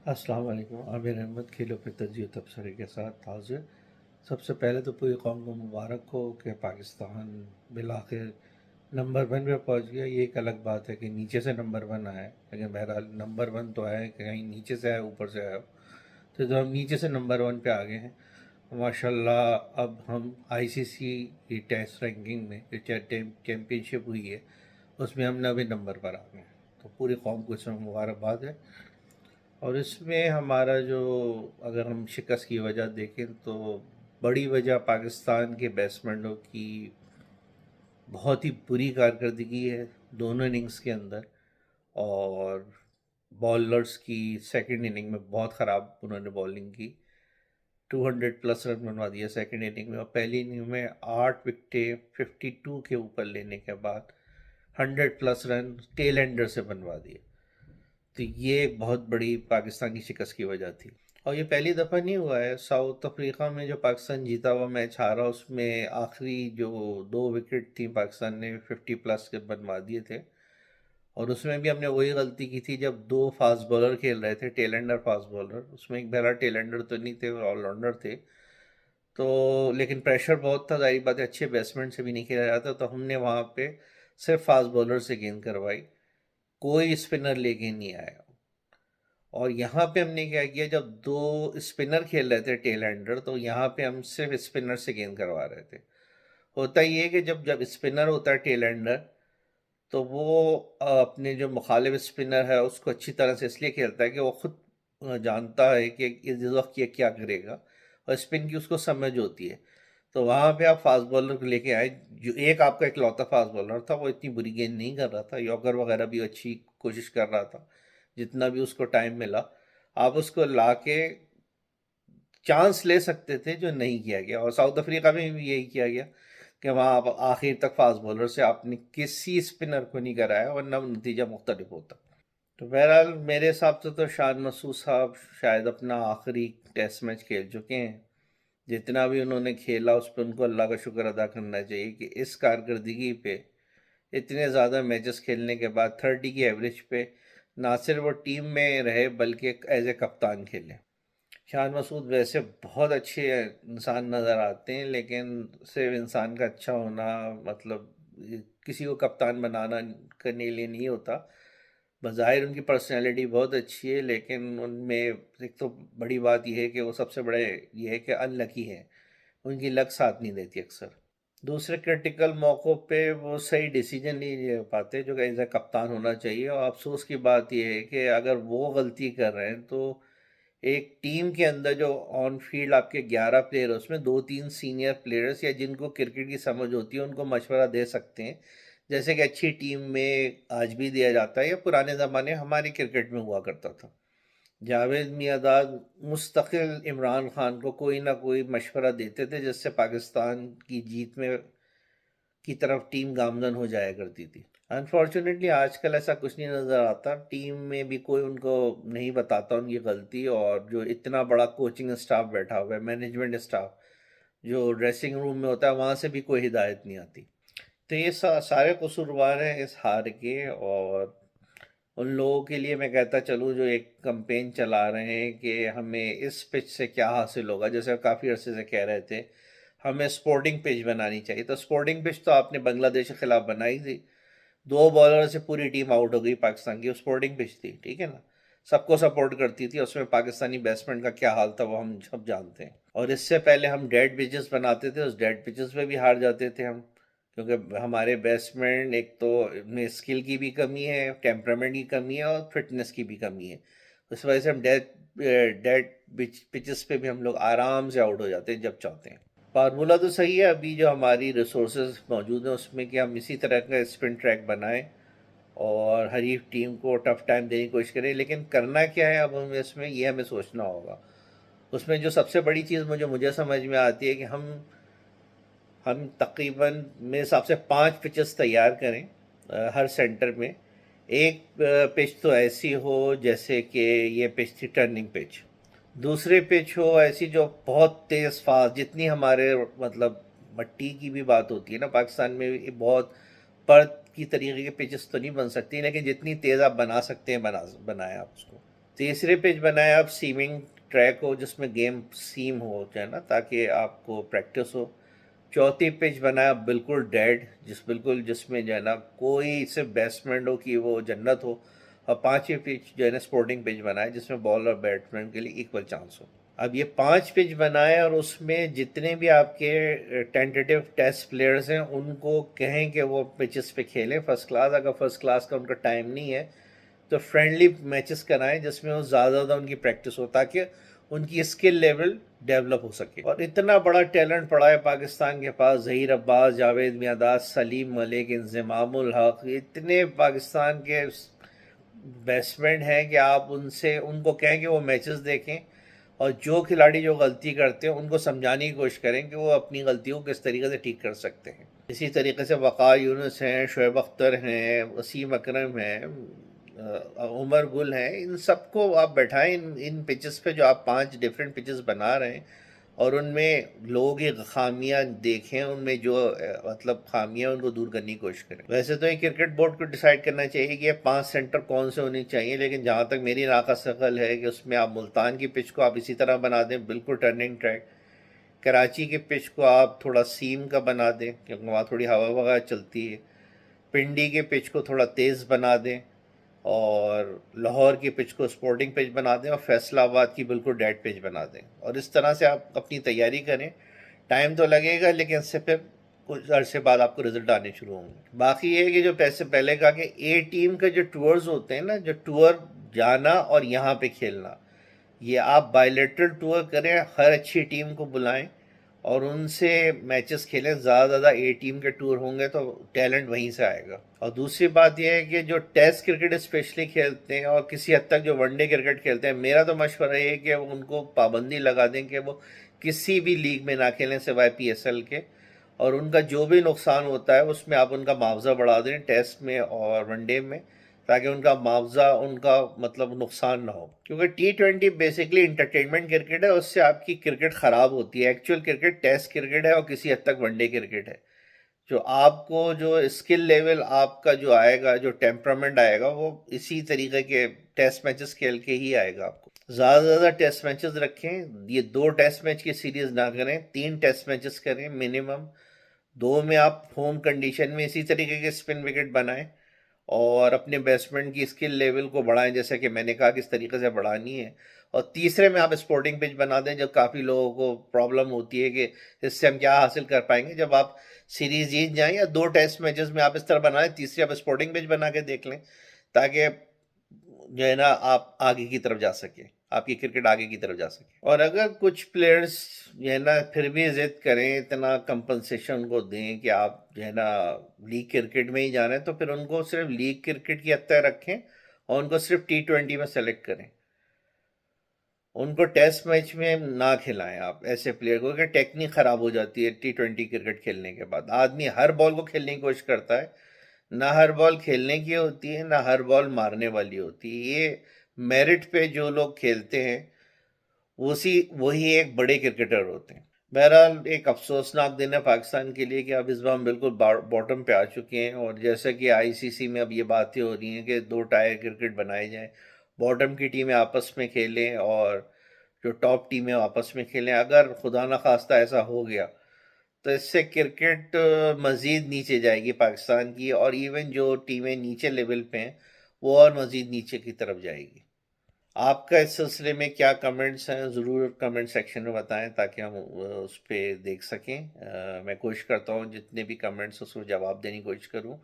अस्सलाम वालेकुम। आमिर अहमद खेलों पे तजियो तबसरे के साथ हाजिर। सबसे पहले तो पूरी कौम को मुबारक हो कि पाकिस्तान बिलाखिर नंबर वन पे पहुंच गया। ये एक अलग बात है कि नीचे से नंबर वन आया है, लेकिन बहरहाल नंबर वन तो आया है, कहीं नीचे से आया ऊपर से आया हो। तो जो हम नीचे से नंबर वन पे आ गए हैं माशाल्लाह। अब हम आईसीसी की टेस्ट रैंकिंग में जो चैम्पियनशिप हुई है उसमें हम नवे नंबर पर आ गए हैं। तो पूरी कौम को इसमें मुबारकबाद है। और इसमें हमारा जो, अगर हम शिकस्त की वजह देखें तो बड़ी वजह पाकिस्तान के बैट्समैनों की बहुत ही बुरी कारकर्दगी है दोनों इनिंग्स के अंदर। और बॉलर्स की सेकंड इनिंग में बहुत ख़राब उन्होंने बॉलिंग की। 200 प्लस रन बनवा दिया सेकंड इनिंग में, और पहली इनिंग में 8 विकेटें 52 के ऊपर लेने के बाद 100 प्लस रन टेल एंडर से बनवा दिए। तो ये एक बहुत बड़ी पाकिस्तान की शिकस्त की वजह थी। और ये पहली दफ़ा नहीं हुआ है। साउथ अफ्रीका में जो पाकिस्तान जीता हुआ मैच हारा, उसमें आखिरी जो 2 विकेट थी पाकिस्तान ने 50 प्लस के बनवा दिए थे। और उसमें भी हमने वही गलती की थी जब दो फास्ट बॉलर खेल रहे थे, टेलेंडर फास्ट बॉलर। उसमें एक बहरा टेलेंडर तो नहीं थे, ऑलराउंडर थे। तो लेकिन प्रेशर बहुत था, जाहिर बात है अच्छे बैट्समैन से भी नहीं खेला जाता। तो हमने वहाँ पे सिर्फ फास्ट बॉलर से गेंद करवाई, कोई स्पिनर लेके नहीं आया। और यहाँ पे हमने क्या किया, जब दो स्पिनर खेल रहे थे टेल एंडर, तो यहाँ पे हम सिर्फ स्पिनर से गेंद करवा रहे थे। होता ये है कि जब जब स्पिनर होता है टेल एंडर, तो वो अपने जो मुखालिफ स्पिनर है उसको अच्छी तरह से इसलिए खेलता है कि वो खुद जानता है कि इस वक्त ये क्या करेगा, और स्पिन की उसको समझ होती है। तो वहाँ पे आप फास्ट बॉलर को लेके आए। जो एक आपका इकलौता फास्ट बॉलर था, वो इतनी बुरी गेंद नहीं कर रहा था, यॉर्कर वगैरह भी अच्छी कोशिश कर रहा था जितना भी उसको टाइम मिला। आप उसको ला के चांस ले सकते थे, जो नहीं किया गया। और साउथ अफ्रीका में भी यही किया गया कि वहाँ आप आखिर तक फास्ट बॉलर से आपने किसी स्पिनर को नहीं कराया, वरना नतीजा मुख्तलिफ होता। तो बहरहाल मेरे हिसाब से तो शान मसूद साहब शायद अपना आखिरी टेस्ट मैच खेल चुके हैं। जितना भी उन्होंने खेला उस पर उनको अल्लाह का शुक्र अदा करना चाहिए कि इस कारकर्दगी पे इतने ज़्यादा मैचेस खेलने के बाद 30 की एवरेज पे ना सिर्फ वो टीम में रहे बल्कि एज ए कप्तान खेले। शान मसूद वैसे बहुत अच्छे इंसान नज़र आते हैं, लेकिन सिर्फ इंसान का अच्छा होना मतलब किसी को कप्तान बनाना करने के लिए नहीं होता। बज़ाहिर उनकी पर्सनैलिटी बहुत अच्छी है, लेकिन उनमें एक तो बड़ी बात यह है कि वो सबसे बड़े ये है कि अनलकी है, उनकी लक साथ नहीं देती अक्सर। दूसरे क्रिटिकल मौक़ों पे वो सही डिसीजन नहीं ले पाते जो कि एज ए कप्तान होना चाहिए। और अफसोस की बात यह है कि अगर वो गलती कर रहे हैं तो एक टीम के अंदर जो ऑन फील्ड आपके 11 प्लेयर, उसमें 2-3 सीनियर प्लेयर्स या जिनको क्रिकेट की समझ होती है उनको मशवरा दे सकते हैं, जैसे कि अच्छी टीम में आज भी दिया जाता है या पुराने ज़माने हमारे क्रिकेट में हुआ करता था। जावेद मियांदाद मुस्तकिल इमरान खान को कोई ना कोई मशवरा देते थे, जिससे पाकिस्तान की जीत में की तरफ टीम गामजन हो जाया करती थी। अनफॉर्चुनेटली आजकल ऐसा कुछ नहीं नज़र आता, टीम में भी कोई उनको नहीं बताता उनकी गलती। और जो इतना बड़ा कोचिंग स्टाफ बैठा हुआ है, मैनेजमेंट स्टाफ जो ड्रेसिंग रूम में होता है, वहाँ से भी कोई हिदायत नहीं आती। तो ये सारे कसूरवार हैं इस हार के। और उन लोगों के लिए मैं कहता चलूँ जो एक कंपेन चला रहे हैं कि हमें इस पिच से क्या हासिल होगा, जैसे काफ़ी अरसे से कह रहे थे हमें स्पोर्टिंग पिच बनानी चाहिए। तो स्पोर्टिंग पिच तो आपने बांग्लादेश के खिलाफ बनाई थी, 2 बॉलर से पूरी टीम आउट हो गई पाकिस्तान की। वो स्पोर्टिंग पिच थी, ठीक है ना, सबको सपोर्ट करती थी। उसमें पाकिस्तानी बैट्समैन का क्या हाल था वो हम सब जानते हैं। और इससे पहले हम डेड पिचेस बनाते थे, उस डेड पिचेस पे भी हार जाते थे हम, क्योंकि हमारे बैट्समैन एक तो में स्किल की भी कमी है, टेम्परामेंट की कमी है, और फिटनेस की भी कमी है। उस वजह से हम डेड पिचेस पे भी हम लोग आराम से आउट हो जाते हैं जब चाहते हैं। फार्मूला तो सही है अभी जो हमारी रिसोर्सेज मौजूद हैं उसमें, कि हम इसी तरह का स्पिन ट्रैक बनाएं और हरीफ टीम को टफ टाइम देने की कोशिश करें। लेकिन करना क्या है अब हमें इसमें, ये हमें सोचना होगा। उसमें जो सबसे बड़ी चीज़ मुझे मुझे समझ में आती है कि हम तकरीबन मेरे हिसाब से 5 पिचेस तैयार करें हर सेंटर में। एक पिच तो ऐसी हो जैसे कि ये पिच थी टर्निंग पिच। दूसरे पिच हो ऐसी जो बहुत तेज़ फास्ट, जितनी हमारे मतलब मट्टी की भी बात होती है ना पाकिस्तान में भी, बहुत पर्थ की तरीके के पिचेस तो नहीं बन सकती, लेकिन जितनी तेज़ आप बना सकते हैं बनाएं आप उसको। तीसरे पिच बनाए आप सीमिंग ट्रैक हो जिसमें गेम सीम हो जाए ना, ताकि आपको प्रैक्टिस हो। चौथी पिच बनाया बिल्कुल डेड, जिसमें जो है ना कोई सिर्फ बैट्समैन हो कि वो जन्नत हो। और पांचवी पिच जो है ना स्पोर्टिंग पिच बनाए जिसमें बॉलर और बैट्समैन के लिए इक्वल चांस हो। अब ये पांच पिच बनाए और उसमें जितने भी आपके टेंटेटिव टेस्ट प्लेयर्स हैं उनको कहें कि वो पिचेस पे खेलें फर्स्ट क्लास। अगर फर्स्ट क्लास का उनका टाइम नहीं है तो फ्रेंडली मैचेस कराएं जिसमें वो ज़्यादा उनकी प्रैक्टिस हो, ताकि उनकी स्किल लेवल डेवलप हो सके। और इतना बड़ा टैलेंट पड़ा है पाकिस्तान के पास, ज़हीर अब्बास, जावेद मियांदाद, सलीम मलिक, इंजमामुल हक, इतने पाकिस्तान के बैट्समैन हैं कि आप उनसे उनको कहें कि वो मैचेस देखें और जो खिलाड़ी जो गलती करते हैं उनको समझाने की कोशिश करें कि वो अपनी गलतियों को किस तरीके से ठीक कर सकते हैं। इसी तरीके से वक़ार यूनुस हैं, शोएब अख्तर हैं, वसीम अकरम हैं, उमर गुल हैं, इन सबको आप बैठाएं इन पिचेस पे जो आप 5 डिफरेंट पिचेस बना रहे हैं और उनमें लोगों की खामियां देखें, उनमें जो मतलब खामियां उनको दूर करने की कोशिश करें। वैसे तो ये क्रिकेट बोर्ड को डिसाइड करना चाहिए कि ये 5 सेंटर कौन से होने चाहिए, लेकिन जहाँ तक मेरी नाक़स अक़ल है कि उसमें आप मुल्तान की पिच को आप इसी तरह बना दें, बिल्कुल टर्निंग ट्रैक। कराची के पिच को आप थोड़ा सीम का बना दें क्योंकि वहाँ थोड़ी हवा वगैरह चलती है। पिंडी के पिच को थोड़ा तेज़ बना दें और लाहौर की पिच को स्पोर्टिंग पिच बना दें और फैसलाबाद की बिल्कुल डेड पिच बना दें। और इस तरह से आप अपनी तैयारी करें। टाइम तो लगेगा लेकिन इससे फिर कुछ अरसे बाद आपको रिजल्ट आने शुरू होंगे। बाकी ये है कि जो पैसे पहले कहा कि ए टीम के जो टूर्स होते हैं ना, जो टूर जाना और यहाँ पे खेलना, ये आप बायलेटरल टूर करें, हर अच्छी टीम को बुलाएं और उनसे मैचेस खेलें। ज़्यादा ज़्यादा ए टीम के टूर होंगे तो टैलेंट वहीं से आएगा। और दूसरी बात यह है कि जो टेस्ट क्रिकेट स्पेशली खेलते हैं और किसी हद तक जो वनडे क्रिकेट खेलते हैं, मेरा तो मशवरा ये है कि उनको पाबंदी लगा दें कि वो किसी भी लीग में ना खेलें सिवाय PSL के। और उनका जो भी नुकसान होता है उसमें आप उनका मुआवजा बढ़ा दें टेस्ट में और वनडे में, ताकि उनका मुआवजा उनका मतलब नुकसान ना हो। क्योंकि T20 बेसिकली इंटरटेनमेंट क्रिकेट है, उससे आपकी क्रिकेट ख़राब होती है। एक्चुअल क्रिकेट टेस्ट क्रिकेट है और किसी हद तक वनडे क्रिकेट है। जो आपको जो स्किल लेवल आपका जो आएगा, जो टेम्परामेंट आएगा, वो इसी तरीके के टेस्ट मैचेस खेल के ही आएगा। आपको ज़्यादा से ज़्यादा टेस्ट मैचेस रखें। ये 2 टेस्ट मैच की सीरीज़ ना करें, 3 टेस्ट मैचेस करें मिनिमम। 2 में आप होम कंडीशन में इसी तरीके के स्पिन विकेट बनाएं और अपने बैट्समैन की स्किल लेवल को बढ़ाएं, जैसे कि मैंने कहा किस तरीके से बढ़ानी है। और तीसरे में आप स्पोर्टिंग पिच बना दें। जब काफ़ी लोगों को प्रॉब्लम होती है कि इससे हम क्या हासिल कर पाएंगे, जब आप सीरीज जीत जाएं या 2 टेस्ट मैचेस में आप इस तरह बना लें, तीसरी आप स्पोर्टिंग पिच बना के देख लें, ताकि जो है ना आप आगे की तरफ जा सके, आपकी क्रिकेट आगे की तरफ जा सके। और अगर कुछ प्लेयर्स जो है ना फिर भी जिद करें, इतना कंपनसेशन को दें कि आप जो है ना लीग क्रिकेट में ही जाना है, तो फिर उनको सिर्फ लीग क्रिकेट की हद तक रखें और उनको सिर्फ T20 में सेलेक्ट करें। उनको टेस्ट मैच में ना खिलाएं आप ऐसे प्लेयर को, कि टेक्निक ख़राब हो जाती है T20 क्रिकेट खेलने के बाद। आदमी हर बॉल को खेलने की कोशिश करता है, ना हर बॉल खेलने की होती है, ना हर बॉल मारने वाली होती है। ये मेरिट पे जो लोग खेलते हैं उसी वही एक बड़े क्रिकेटर होते हैं। बहरहाल एक अफसोसनाक दिन है पाकिस्तान के लिए कि अब इस बार हम बिल्कुल बॉटम पे आ चुके हैं। और जैसा कि ICC में अब ये बातें हो रही हैं कि 2 टायर क्रिकेट बनाए जाएं, बॉटम की टीमें आपस में खेलें और जो टॉप टीमें आपस में खेलें। अगर खुदा न खास्ता ऐसा हो गया तो इससे क्रिकेट मज़ीद नीचे जाएगी पाकिस्तान की, और इवन जो टीमें नीचे लेवल पे हैं वो और मज़ीद नीचे की तरफ जाएगी। आपका इस सिलसिले में क्या कमेंट्स हैं, ज़रूर कमेंट सेक्शन में बताएं ताकि हम उस पर देख सकें। मैं कोशिश करता हूँ जितने भी कमेंट्स उसको जवाब देने की कोशिश करूँ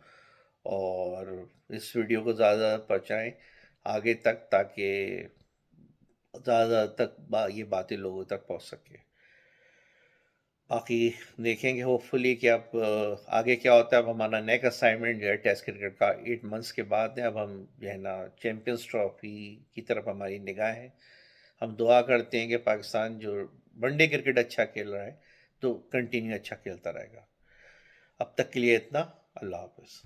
और इस वीडियो को ज़्यादा पहुँचाएं आगे तक, ताकि ज़्यादा तक ये बातें लोगों तक पहुँच सके। बाकी देखेंगे होपफुली कि अब आगे क्या होता है। अब हमारा नेक्स्ट असाइनमेंट जो है टेस्ट क्रिकेट का 8 मंथ्स के बाद है। अब हम जो है ना चैम्पियंस ट्रॉफी की तरफ हमारी निगाह है। हम दुआ करते हैं कि पाकिस्तान जो वनडे क्रिकेट अच्छा खेल रहा है तो कंटिन्यू अच्छा खेलता रहेगा। अब तक के लिए इतना। अल्लाह हाफ़िज़।